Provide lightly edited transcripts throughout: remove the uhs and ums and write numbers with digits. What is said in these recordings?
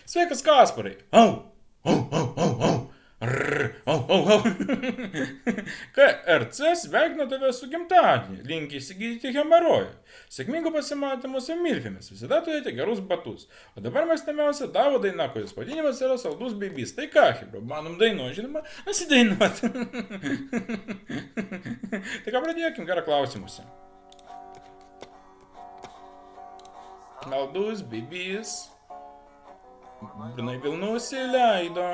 Sveikas, Kasparai! Au! Au, au, au, au! Rrr, au, au, au! KRC sveikina tave su gimtadienį, linki įsigyti hemorojų. Sėkmingų pasimatymų su milfėmis, visada turėti gerus batus. O dabar mėgstamiausia tavo daina, kuris pavadinimas yra Saldus Bebys. Tai ką, Hebra, manom dainuoju, žinoma, nusidainuot. Tai ką pradėkim, gerą klausimuose. Saldus Bebys. Brunai vėl nusileido,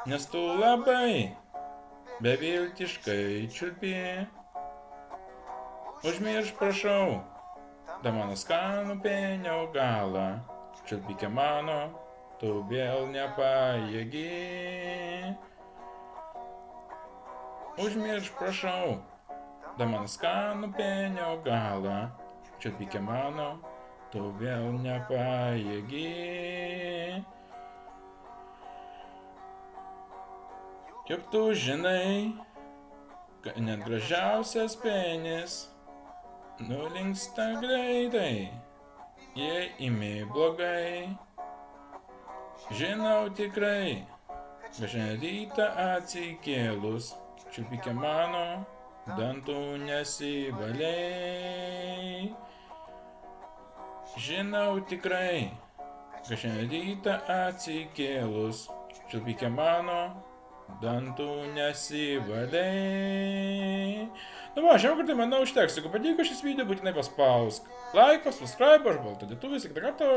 nes tu labai beviltiškai čiulpi. Užmiršk, prašau, da mano skanų penio galą, čiulpikė mano, tu vėl nepajėgi. Užmiršk, prašau, da mano skanų penio galą, čiulpikė mano, tu vėl nepajėgi. Juk tu žinai, kad net gražiausias penis nulinksta greitai, jei imi blogai. Žinau tikrai, kad šiandien rytą atsikėlus, čiulpikė mano, dantų nesivalei. Žinau tikrai, kad šiandien rytą atsikėlus, čiulpikė mano, dantų nesivalei. Nu va, šiam kartą manau užteks. Jeigu patiko šis video, būtinai paspausk laiką, subscribe, aš balta lietuvis, iki karto.